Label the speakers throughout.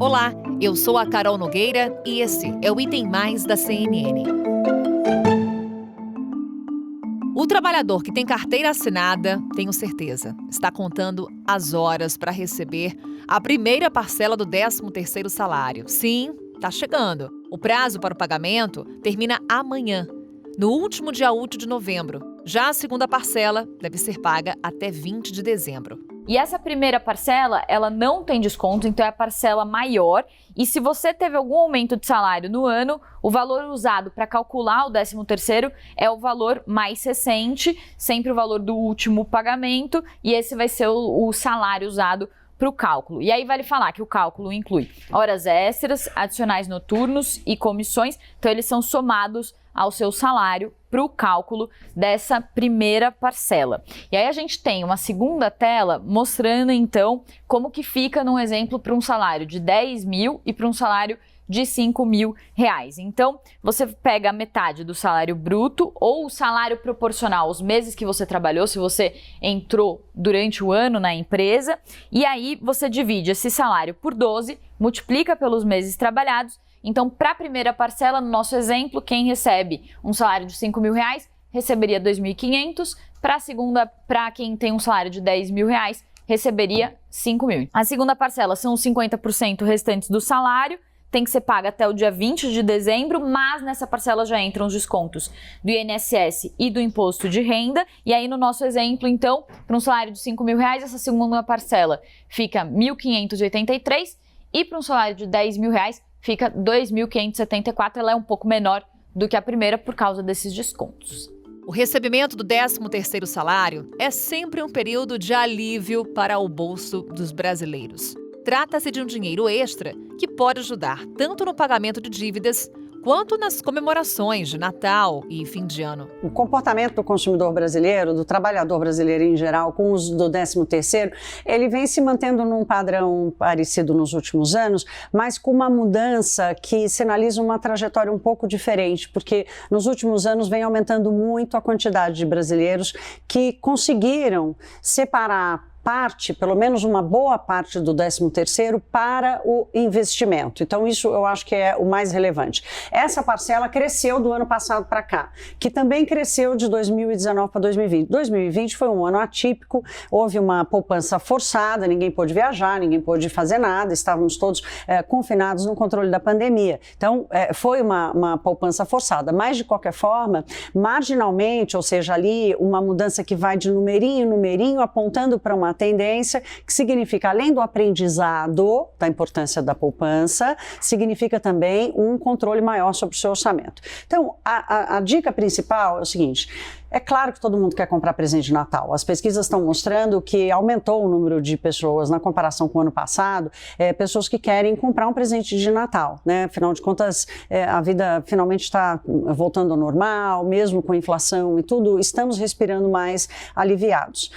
Speaker 1: Olá, eu sou a Carol Nogueira e esse é o Item Mais da CNN. O trabalhador que tem carteira assinada, tenho certeza, está contando as horas para receber a primeira parcela do 13º salário. Sim, está chegando. O prazo para o pagamento termina amanhã, no último dia útil de novembro. Já a segunda parcela deve ser paga até 20 de dezembro.
Speaker 2: E essa primeira parcela, ela não tem desconto, então é a parcela maior. E se você teve algum aumento de salário no ano, o valor usado para calcular o 13º é o valor mais recente, sempre o valor do último pagamento, e esse vai ser o salário usado para o cálculo. E aí vale falar que o cálculo inclui horas extras, adicionais noturnos e comissões, então eles são somados ao seu salário para o cálculo dessa primeira parcela. E aí a gente tem uma segunda tela mostrando então como que fica num exemplo para um salário de 10 mil e para um salário de 5 mil reais. Então, você pega a metade do salário bruto ou o salário proporcional aos meses que você trabalhou, se você entrou durante o ano na empresa, e aí você divide esse salário por 12, multiplica pelos meses trabalhados. Então, para a primeira parcela, no nosso exemplo, quem recebe um salário de 5 mil reais receberia 2.500, para a segunda, para quem tem um salário de 10 mil reais, receberia 5 mil. A segunda parcela são os 50% restantes do salário, tem que ser paga até o dia 20 de dezembro, mas nessa parcela já entram os descontos do INSS e do imposto de renda. E aí no nosso exemplo, então, para um salário de 5 mil reais, essa segunda parcela fica 1.583 e para um salário de 10 mil reais fica 2.574. Ela é um pouco menor do que a primeira por causa desses descontos.
Speaker 1: O recebimento do 13º salário é sempre um período de alívio para o bolso dos brasileiros. Trata-se de um dinheiro extra que pode ajudar tanto no pagamento de dívidas quanto nas comemorações de Natal e fim de ano.
Speaker 3: O comportamento do consumidor brasileiro, do trabalhador brasileiro em geral, com o uso do 13º, ele vem se mantendo num padrão parecido nos últimos anos, mas com uma mudança que sinaliza uma trajetória um pouco diferente, porque nos últimos anos vem aumentando muito a quantidade de brasileiros que conseguiram separar parte, pelo menos uma boa parte do 13º para o investimento. Então isso eu acho que é o mais relevante. Essa parcela cresceu do ano passado para cá, que também cresceu de 2019 para 2020. 2020 foi um ano atípico, houve uma poupança forçada, ninguém pôde viajar, ninguém pôde fazer nada, estávamos todos confinados no controle da pandemia. Então foi uma poupança forçada, mas de qualquer forma, marginalmente, ou seja, ali uma mudança que vai de numerinho em numerinho, apontando para uma tendência que significa, além do aprendizado da importância da poupança, significa também um controle maior sobre o seu orçamento. Então, a dica principal é o seguinte: é claro que todo mundo quer comprar presente de Natal. As pesquisas estão mostrando que aumentou o número de pessoas, na comparação com o ano passado, pessoas que querem comprar um presente de Natal, né? Afinal de contas, a vida finalmente está voltando ao normal, mesmo com a inflação e tudo, estamos respirando mais aliviados.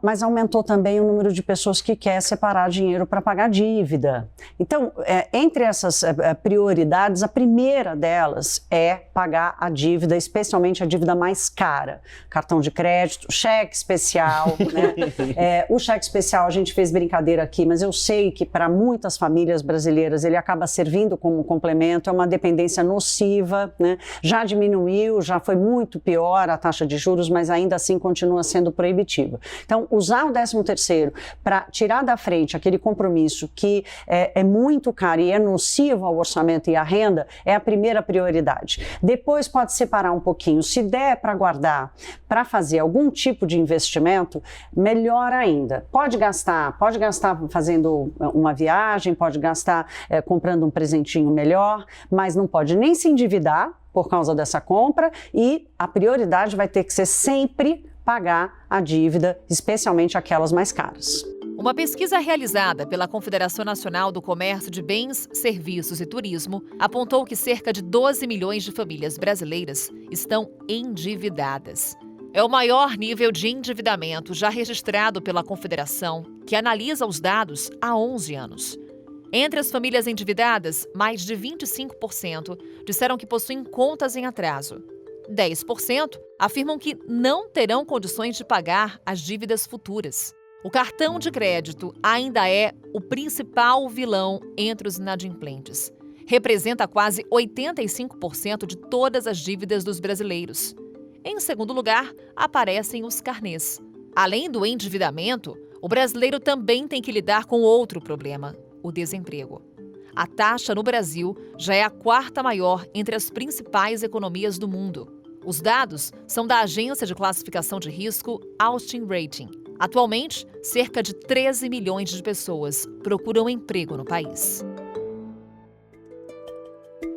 Speaker 3: Mas aumentou também o número de pessoas que quer separar dinheiro para pagar dívida. Então, entre essas prioridades, a primeira delas é pagar a dívida, especialmente a dívida mais cara. Cartão de crédito, cheque especial, né? O cheque especial, a gente fez brincadeira aqui, mas eu sei que para muitas famílias brasileiras ele acaba servindo como um complemento, é uma dependência nociva, né? Já diminuiu, já foi muito pior a taxa de juros, mas ainda assim continua sendo proibitiva. Então, usar o 13º para tirar da frente aquele compromisso que é muito caro e é nocivo ao orçamento e à renda é a primeira prioridade. Depois pode separar um pouquinho. Se der para guardar, para fazer algum tipo de investimento, melhor ainda. Pode gastar fazendo uma viagem, pode gastar comprando um presentinho melhor, mas não pode nem se endividar por causa dessa compra e a prioridade vai ter que ser sempre pagar a dívida, especialmente aquelas mais caras.
Speaker 1: Uma pesquisa realizada pela Confederação Nacional do Comércio de Bens, Serviços e Turismo apontou que cerca de 12 milhões de famílias brasileiras estão endividadas. É o maior nível de endividamento já registrado pela Confederação, que analisa os dados há 11 anos. Entre as famílias endividadas, mais de 25% disseram que possuem contas em atraso. 10% afirmam que não terão condições de pagar as dívidas futuras. O cartão de crédito ainda é o principal vilão entre os inadimplentes. Representa quase 85% de todas as dívidas dos brasileiros. Em segundo lugar, aparecem os carnês. Além do endividamento, o brasileiro também tem que lidar com outro problema, o desemprego. A taxa no Brasil já é a quarta maior entre as principais economias do mundo. Os dados são da agência de classificação de risco Austin Rating. Atualmente, cerca de 13 milhões de pessoas procuram emprego no país.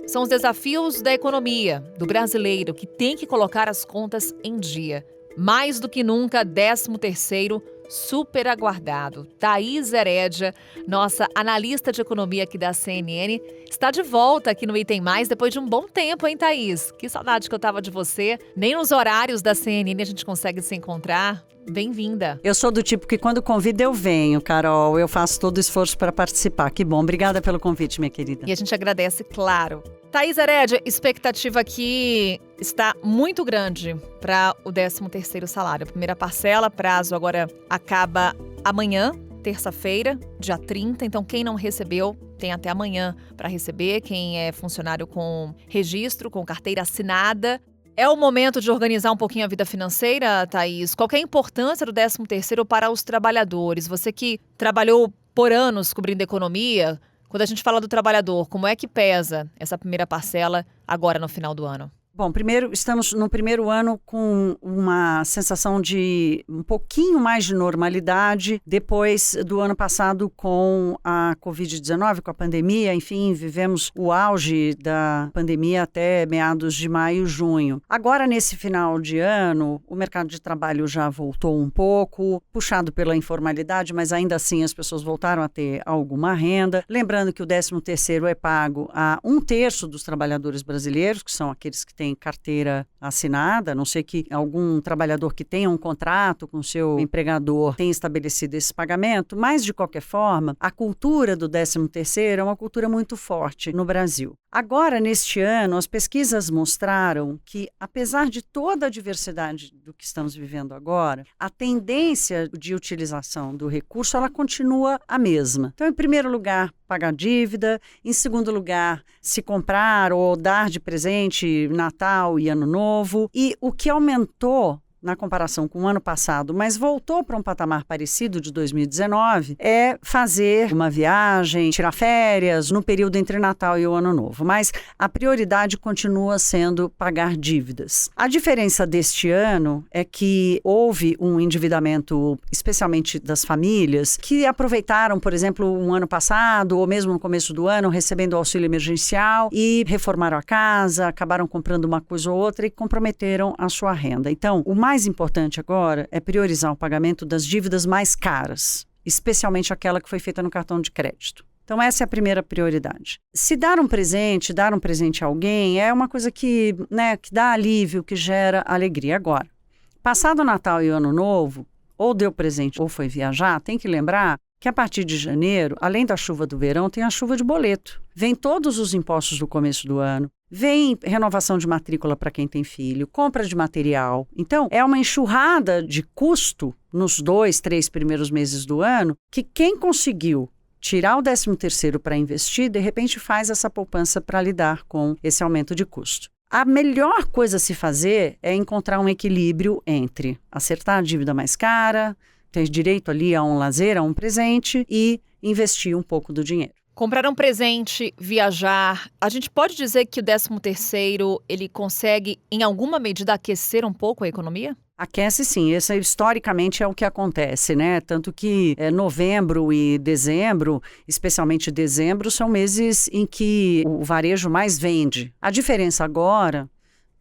Speaker 1: São os desafios da economia, do brasileiro, que tem que colocar as contas em dia. Mais do que nunca, 13º super aguardado. Thaís Herédia, nossa analista de economia aqui da CNN, está de volta aqui no Item Mais depois de um bom tempo, hein, Thaís? Que saudade que eu tava de você. Nem nos horários da CNN a gente consegue se encontrar. Bem-vinda.
Speaker 3: Eu sou do tipo que quando convida eu venho, Carol. Eu faço todo o esforço para participar. Que bom. Obrigada pelo convite, minha querida.
Speaker 1: E a gente agradece, claro. Thaís Herédia, expectativa aqui está muito grande para o 13º salário. A primeira parcela, prazo agora acaba amanhã, terça-feira, dia 30. Então, quem não recebeu, tem até amanhã para receber. Quem é funcionário com registro, com carteira assinada. É o momento de organizar um pouquinho a vida financeira, Thaís? Qual que é a importância do 13º para os trabalhadores? Você que trabalhou por anos cobrindo economia, quando a gente fala do trabalhador, como é que pesa essa primeira parcela agora no final do ano?
Speaker 3: Bom, primeiro, estamos no primeiro ano com uma sensação de um pouquinho mais de normalidade depois do ano passado com a Covid-19, com a pandemia. Enfim, vivemos o auge da pandemia até meados de maio, junho. Agora, nesse final de ano, o mercado de trabalho já voltou um pouco, puxado pela informalidade, mas ainda assim as pessoas voltaram a ter alguma renda. Lembrando que o 13º é pago a 1/3 dos trabalhadores brasileiros, que são aqueles que têm carteira assinada, a não ser que algum trabalhador que tenha um contrato com seu empregador tenha estabelecido esse pagamento, mas de qualquer forma, a cultura do 13º é uma cultura muito forte no Brasil. Agora, neste ano, as pesquisas mostraram que, apesar de toda a diversidade do que estamos vivendo agora, a tendência de utilização do recurso, ela continua a mesma. Então, em primeiro lugar, pagar dívida. Em segundo lugar, se comprar ou dar de presente Natal e Ano Novo. E o que aumentou na comparação com o ano passado, mas voltou para um patamar parecido de 2019, é fazer uma viagem, tirar férias no período entre Natal e o Ano Novo. Mas a prioridade continua sendo pagar dívidas. A diferença deste ano é que houve um endividamento, especialmente das famílias, que aproveitaram, por exemplo, um ano passado, ou mesmo no começo do ano, recebendo o auxílio emergencial e reformaram a casa, acabaram comprando uma coisa ou outra e comprometeram a sua renda. Então, o mais importante agora é priorizar o pagamento das dívidas mais caras, especialmente aquela que foi feita no cartão de crédito. Então, essa é a primeira prioridade. Se dar um presente a alguém, é uma coisa que dá alívio, que gera alegria. Agora, passado o Natal e o Ano Novo, ou deu presente ou foi viajar, tem que lembrar que a partir de janeiro, além da chuva do verão, tem a chuva de boleto. Vem todos os impostos do começo do ano, vem renovação de matrícula para quem tem filho, compra de material. Então, é uma enxurrada de custo nos 2, 3 primeiros meses do ano que quem conseguiu tirar o 13º para investir, de repente faz essa poupança para lidar com esse aumento de custo. A melhor coisa a se fazer é encontrar um equilíbrio entre acertar a dívida mais cara, ter direito ali a um lazer, a um presente e investir um pouco do dinheiro.
Speaker 1: Comprar um presente, viajar, a gente pode dizer que o 13º, ele consegue, em alguma medida, aquecer um pouco a economia?
Speaker 3: Aquece sim, esse historicamente é o que acontece, né? Tanto que novembro e dezembro, especialmente dezembro, são meses em que o varejo mais vende. A diferença agora,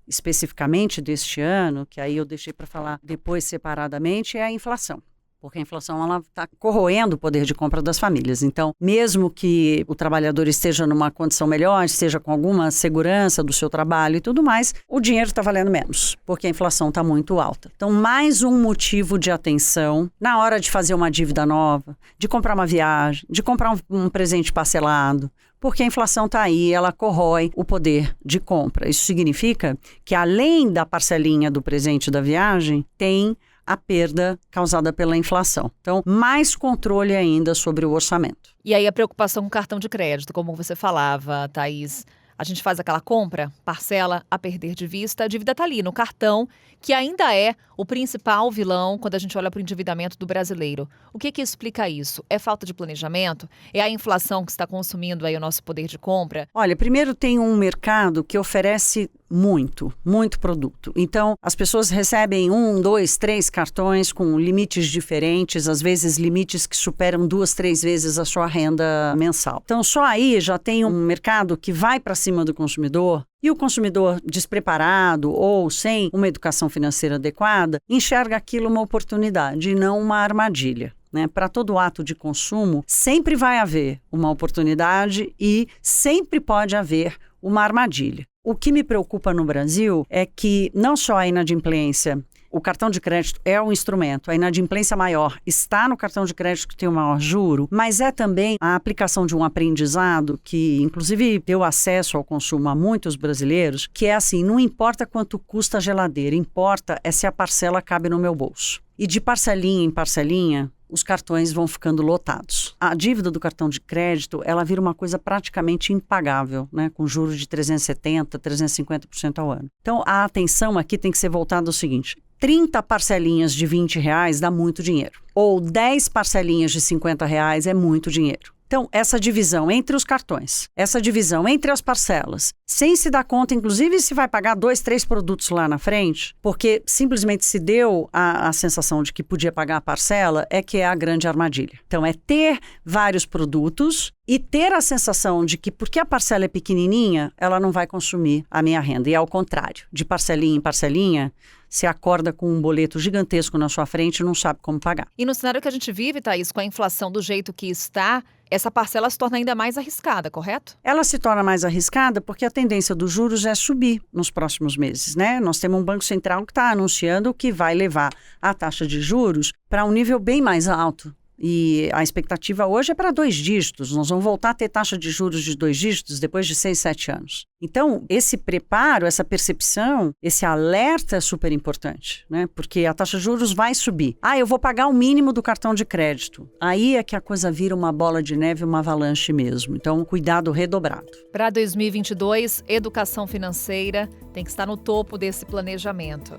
Speaker 3: especificamente deste ano, que aí eu deixei para falar depois separadamente, é a inflação. Porque a inflação está corroendo o poder de compra das famílias. Então, mesmo que o trabalhador esteja numa condição melhor, esteja com alguma segurança do seu trabalho e tudo mais, o dinheiro está valendo menos, porque a inflação está muito alta. Então, mais um motivo de atenção na hora de fazer uma dívida nova, de comprar uma viagem, de comprar um presente parcelado, porque a inflação está aí, ela corrói o poder de compra. Isso significa que, além da parcelinha do presente da viagem, tem a perda causada pela inflação. Então, mais controle ainda sobre o orçamento.
Speaker 1: E aí a preocupação com o cartão de crédito, como você falava, Thaís. A gente faz aquela compra, parcela a perder de vista, a dívida está ali no cartão, que ainda é o principal vilão quando a gente olha para o endividamento do brasileiro. O que explica isso? É falta de planejamento? É a inflação que está consumindo aí o nosso poder de compra?
Speaker 3: Olha, primeiro tem um mercado que oferece muito produto. Então, as pessoas recebem 1, 2, 3 cartões com limites diferentes, às vezes limites que superam 2, 3 vezes a sua renda mensal. Então, só aí já tem um mercado que vai para cima do consumidor. E o consumidor despreparado ou sem uma educação financeira adequada enxerga aquilo uma oportunidade e não uma armadilha. Para todo ato de consumo, sempre vai haver uma oportunidade e sempre pode haver uma armadilha. O que me preocupa no Brasil é que não só a inadimplência, o cartão de crédito é um instrumento, a inadimplência maior está no cartão de crédito que tem o maior juro, mas é também a aplicação de um aprendizado que, inclusive, deu acesso ao consumo a muitos brasileiros, que é assim, não importa quanto custa a geladeira, importa é se a parcela cabe no meu bolso. E de parcelinha em parcelinha, os cartões vão ficando lotados. A dívida do cartão de crédito, ela vira uma coisa praticamente impagável, com juros de 370%, 350% ao ano. Então, a atenção aqui tem que ser voltada ao seguinte: 30 parcelinhas de R$20 dá muito dinheiro. Ou 10 parcelinhas de R$50 é muito dinheiro. Então, essa divisão entre os cartões, essa divisão entre as parcelas, sem se dar conta, inclusive, se vai pagar 2, 3 produtos lá na frente, porque simplesmente se deu a sensação de que podia pagar a parcela, é que é a grande armadilha. Então, é ter vários produtos e ter a sensação de que, porque a parcela é pequenininha, ela não vai consumir a minha renda. E ao contrário, de parcelinha em parcelinha, você acorda com um boleto gigantesco na sua frente e não sabe como pagar.
Speaker 1: E no cenário que a gente vive, Thaís, com a inflação do jeito que está, essa parcela se torna ainda mais arriscada, correto?
Speaker 3: Ela se torna mais arriscada porque a tendência dos juros é subir nos próximos meses, Nós temos um Banco Central que está anunciando que vai levar a taxa de juros para um nível bem mais alto. E a expectativa hoje é para 2 dígitos. Nós vamos voltar a ter taxa de juros de 2 dígitos depois de 6, 7 anos. Então, esse preparo, essa percepção, esse alerta é super importante, Porque a taxa de juros vai subir. Eu vou pagar o mínimo do cartão de crédito. Aí é que a coisa vira uma bola de neve, uma avalanche mesmo. Então, cuidado redobrado.
Speaker 1: Para 2022, educação financeira tem que estar no topo desse planejamento.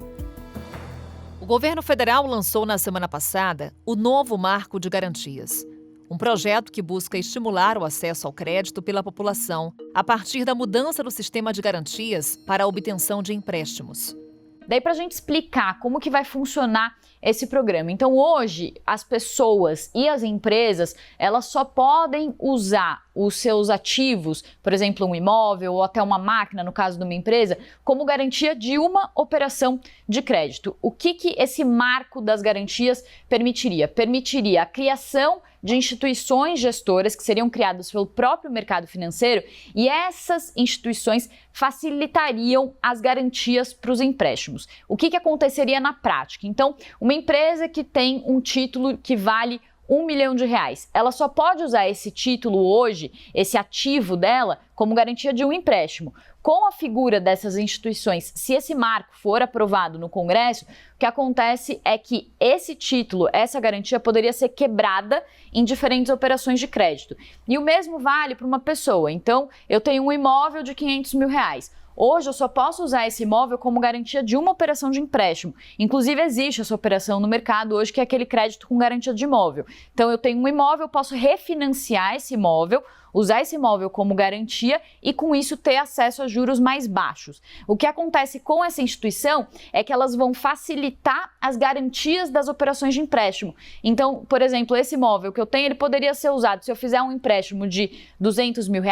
Speaker 1: O governo federal lançou na semana passada o novo Marco de Garantias, um projeto que busca estimular o acesso ao crédito pela população a partir da mudança do sistema de garantias para a obtenção de empréstimos.
Speaker 2: Daí, para a gente explicar como que vai funcionar esse programa. Então, hoje, as pessoas e as empresas, elas só podem usar os seus ativos, por exemplo, um imóvel ou até uma máquina, no caso de uma empresa, como garantia de uma operação de crédito. O que esse marco das garantias permitiria? Permitiria a criação de instituições gestoras que seriam criadas pelo próprio mercado financeiro e essas instituições facilitariam as garantias para os empréstimos. O que aconteceria na prática? Então, uma empresa que tem um título que vale R$1 milhão, ela só pode usar esse título hoje, esse ativo dela, como garantia de um empréstimo. Com a figura dessas instituições, se esse marco for aprovado no Congresso, o que acontece é que esse título, essa garantia poderia ser quebrada em diferentes operações de crédito. E o mesmo vale para uma pessoa. Então, eu tenho um imóvel de R$500 mil. Hoje eu só posso usar esse imóvel como garantia de uma operação de empréstimo. Inclusive existe essa operação no mercado hoje que é aquele crédito com garantia de imóvel. Então eu tenho um imóvel, eu posso refinanciar esse imóvel, usar esse imóvel como garantia e com isso ter acesso a juros mais baixos. O que acontece com essa instituição é que elas vão facilitar as garantias das operações de empréstimo. Então, por exemplo, esse imóvel que eu tenho, ele poderia ser usado, se eu fizer um empréstimo de R$200 mil,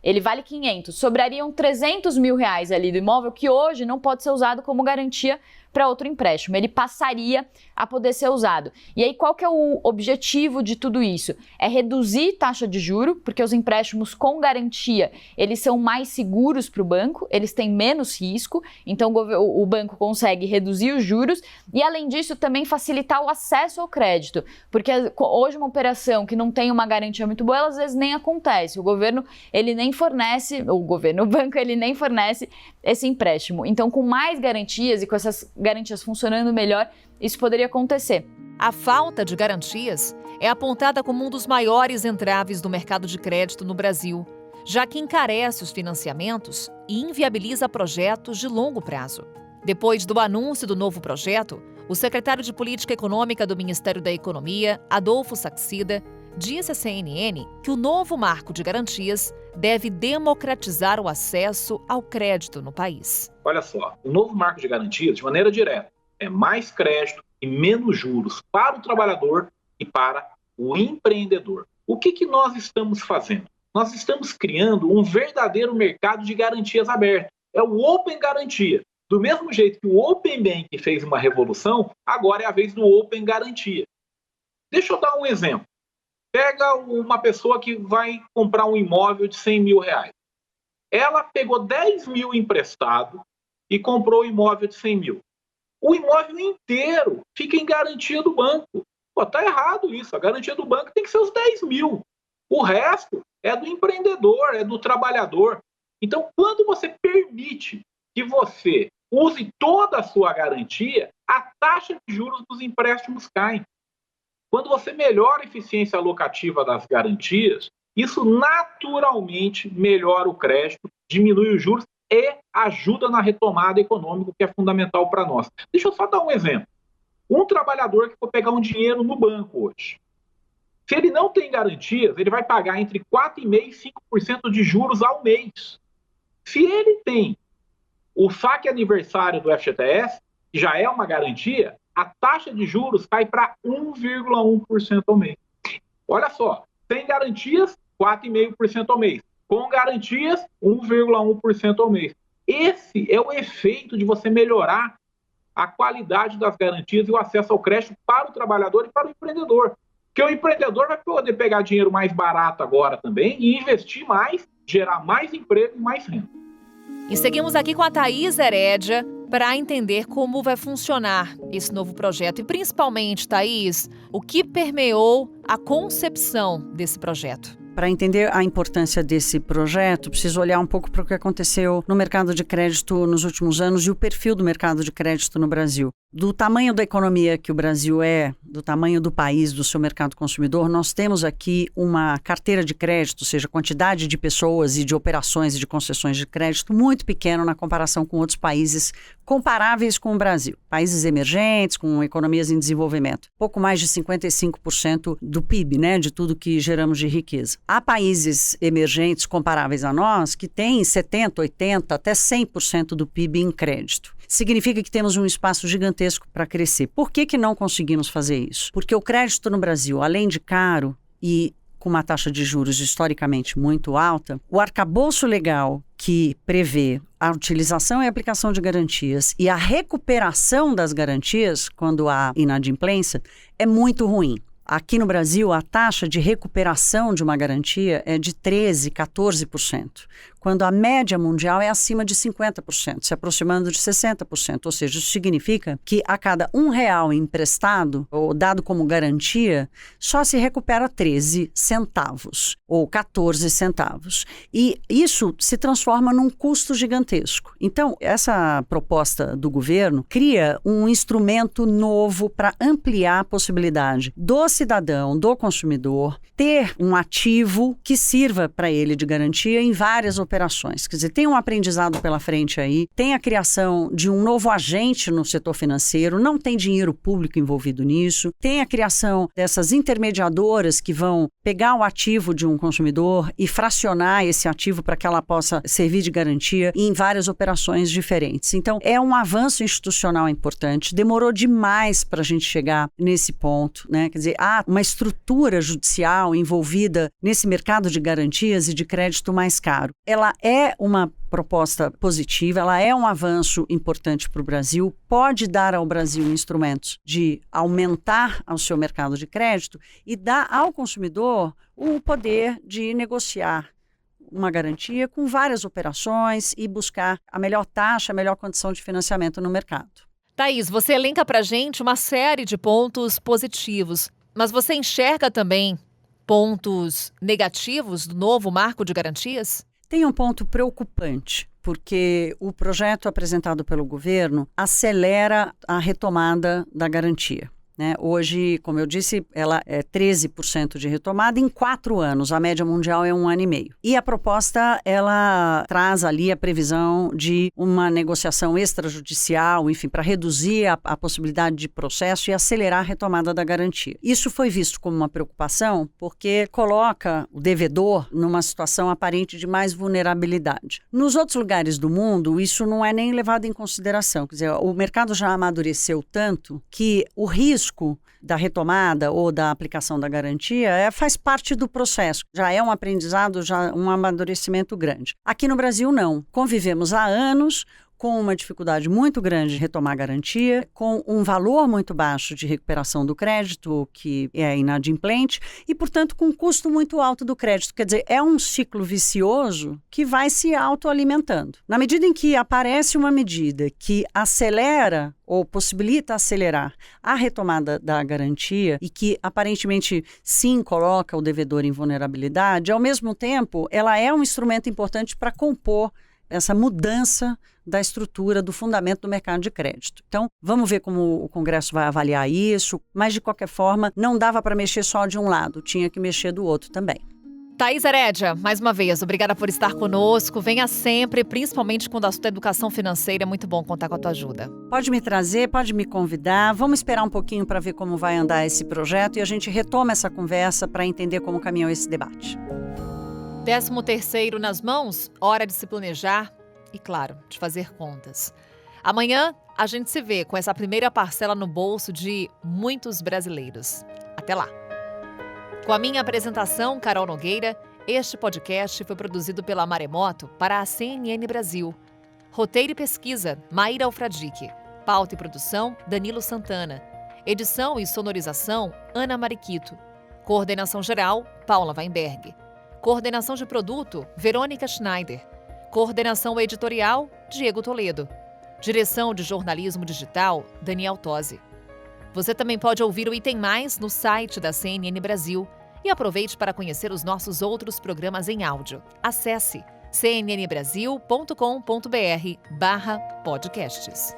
Speaker 2: ele vale 500, sobrariam R$300 mil ali do imóvel que hoje não pode ser usado como garantia para outro empréstimo, ele passaria a poder ser usado. E aí qual que é o objetivo de tudo isso? É reduzir taxa de juro, porque os empréstimos com garantia, eles são mais seguros para o banco, eles têm menos risco, então o banco consegue reduzir os juros e além disso também facilitar o acesso ao crédito, porque hoje uma operação que não tem uma garantia muito boa, ela às vezes nem acontece, o banco ele nem fornece esse empréstimo. Então com mais garantias e com essas garantias funcionando melhor, isso poderia acontecer.
Speaker 1: A falta de garantias é apontada como um dos maiores entraves do mercado de crédito no Brasil, já que encarece os financiamentos e inviabiliza projetos de longo prazo. Depois do anúncio do novo projeto, o secretário de Política Econômica do Ministério da Economia, Adolfo Saxida, disse à CNN que o novo marco de garantias deve democratizar o acesso ao crédito no país.
Speaker 4: Olha só, o novo marco de garantias, de maneira direta, é mais crédito e menos juros para o trabalhador e para o empreendedor. O que nós estamos fazendo? Nós estamos criando um verdadeiro mercado de garantias aberto. É o Open Garantia. Do mesmo jeito que o Open Bank fez uma revolução, agora é a vez do Open Garantia. Deixa eu dar um exemplo. Pega uma pessoa que vai comprar um imóvel de 100 mil reais. Ela pegou 10 mil emprestado e comprou o imóvel de 100 mil. O imóvel inteiro fica em garantia do banco. Pô, tá errado isso. A garantia do banco tem que ser os 10 mil. O resto é do empreendedor, é do trabalhador. Então, quando você permite que você use toda a sua garantia, a taxa de juros dos empréstimos cai. Quando você melhora a eficiência alocativa das garantias, isso naturalmente melhora o crédito, diminui os juros e ajuda na retomada econômica, que é fundamental para nós. Deixa eu só dar um exemplo. Um trabalhador que for pegar um dinheiro no banco hoje, se ele não tem garantias, ele vai pagar entre 4,5% e 5% de juros ao mês. Se ele tem o saque aniversário do FGTS, que já é uma garantia, a taxa de juros cai para 1,1% ao mês. Olha só, sem garantias, 4,5% ao mês. Com garantias, 1,1% ao mês. Esse é o efeito de você melhorar a qualidade das garantias e o acesso ao crédito para o trabalhador e para o empreendedor. Porque o empreendedor vai poder pegar dinheiro mais barato agora também e investir mais, gerar mais emprego e mais renda.
Speaker 1: E seguimos aqui com a Thaís Herédia para entender como vai funcionar esse novo projeto. E principalmente, Thaís, o que permeou a concepção desse projeto?
Speaker 3: Para entender a importância desse projeto, preciso olhar um pouco para o que aconteceu no mercado de crédito nos últimos anos e o perfil do mercado de crédito no Brasil. Do tamanho da economia que o Brasil é, do tamanho do país, do seu mercado consumidor, nós temos aqui uma carteira de crédito, ou seja, quantidade de pessoas e de operações e de concessões de crédito muito pequeno na comparação com outros países comparáveis com o Brasil. Países emergentes, com economias em desenvolvimento. Pouco mais de 55% do PIB, né, de tudo que geramos de riqueza. Há países emergentes comparáveis a nós que têm 70%, 80%, até 100% do PIB em crédito. Significa que temos um espaço gigantesco para crescer. Por que não conseguimos fazer isso? Porque o crédito no Brasil, além de caro e com uma taxa de juros historicamente muito alta, o arcabouço legal que prevê a utilização e aplicação de garantias e a recuperação das garantias, quando há inadimplência, é muito ruim. Aqui no Brasil, a taxa de recuperação de uma garantia é de 13%, 14%, quando a média mundial é acima de 50%, se aproximando de 60%. Ou seja, isso significa que a cada R$1 emprestado ou dado como garantia, só se recupera 13 centavos ou 14 centavos. E isso se transforma num custo gigantesco. Então, essa proposta do governo cria um instrumento novo para ampliar a possibilidade do cidadão, do consumidor, ter um ativo que sirva para ele de garantia em várias operações. Quer dizer, tem um aprendizado pela frente aí, tem a criação de um novo agente no setor financeiro, não tem dinheiro público envolvido nisso, tem a criação dessas intermediadoras que vão pegar o ativo de um consumidor e fracionar esse ativo para que ela possa servir de garantia em várias operações diferentes. Então, é um avanço institucional importante, demorou demais para a gente chegar nesse ponto, né? Quer dizer, há uma estrutura judicial envolvida nesse mercado de garantias e de crédito mais caro. Ela é uma proposta positiva, ela é um avanço importante para o Brasil, pode dar ao Brasil instrumentos de aumentar o seu mercado de crédito e dar ao consumidor o poder de negociar uma garantia com várias operações e buscar a melhor taxa, a melhor condição de financiamento no mercado.
Speaker 1: Thaís, você elenca para a gente uma série de pontos positivos, mas você enxerga também pontos negativos do novo marco de garantias?
Speaker 3: Tem um ponto preocupante porque o projeto apresentado pelo governo acelera a retomada da garantia. Hoje, como eu disse, ela é 13% de retomada em 4 anos. A média mundial é 1 ano e meio. E a proposta, ela traz ali a previsão de uma negociação extrajudicial, enfim, para reduzir a possibilidade de processo e acelerar a retomada da garantia. Isso foi visto como uma preocupação porque coloca o devedor numa situação aparente de mais vulnerabilidade. Nos outros lugares do mundo, isso não é nem levado em consideração. Quer dizer, o mercado já amadureceu tanto que o risco da retomada ou da aplicação da garantia faz parte do processo. Já é um aprendizado, já um amadurecimento grande. Aqui no Brasil, não. Convivemos há anos com uma dificuldade muito grande de retomar a garantia, com um valor muito baixo de recuperação do crédito, que é inadimplente, e, portanto, com um custo muito alto do crédito. Quer dizer, é um ciclo vicioso que vai se autoalimentando. Na medida em que aparece uma medida que acelera ou possibilita acelerar a retomada da garantia e que, aparentemente, sim, coloca o devedor em vulnerabilidade, ao mesmo tempo, ela é um instrumento importante para compor essa mudança da estrutura, do fundamento do mercado de crédito. Então, vamos ver como o Congresso vai avaliar isso, mas, de qualquer forma, não dava para mexer só de um lado, tinha que mexer do outro também.
Speaker 1: Thaís Herédia, mais uma vez, obrigada por estar conosco. Venha sempre, principalmente quando o assunto é educação financeira, é muito bom contar com a tua ajuda.
Speaker 3: Pode me trazer, pode me convidar. Vamos esperar um pouquinho para ver como vai andar esse projeto e a gente retoma essa conversa para entender como caminhou esse debate.
Speaker 1: 13º nas mãos, hora de se planejar e, claro, de fazer contas. Amanhã a gente se vê com essa primeira parcela no bolso de muitos brasileiros. Até lá! Com a minha apresentação, Carol Nogueira, este podcast foi produzido pela Maremoto para a CNN Brasil. Roteiro e pesquisa, Maíra Alfradique. Pauta e produção, Danilo Santana. Edição e sonorização, Ana Mariquito. Coordenação geral, Paula Weinberg. Coordenação de produto, Verônica Schneider. Coordenação editorial, Diego Toledo. Direção de jornalismo digital, Daniel Tosi. Você também pode ouvir o Item Mais no site da CNN Brasil e aproveite para conhecer os nossos outros programas em áudio. Acesse cnnbrasil.com.br/podcasts.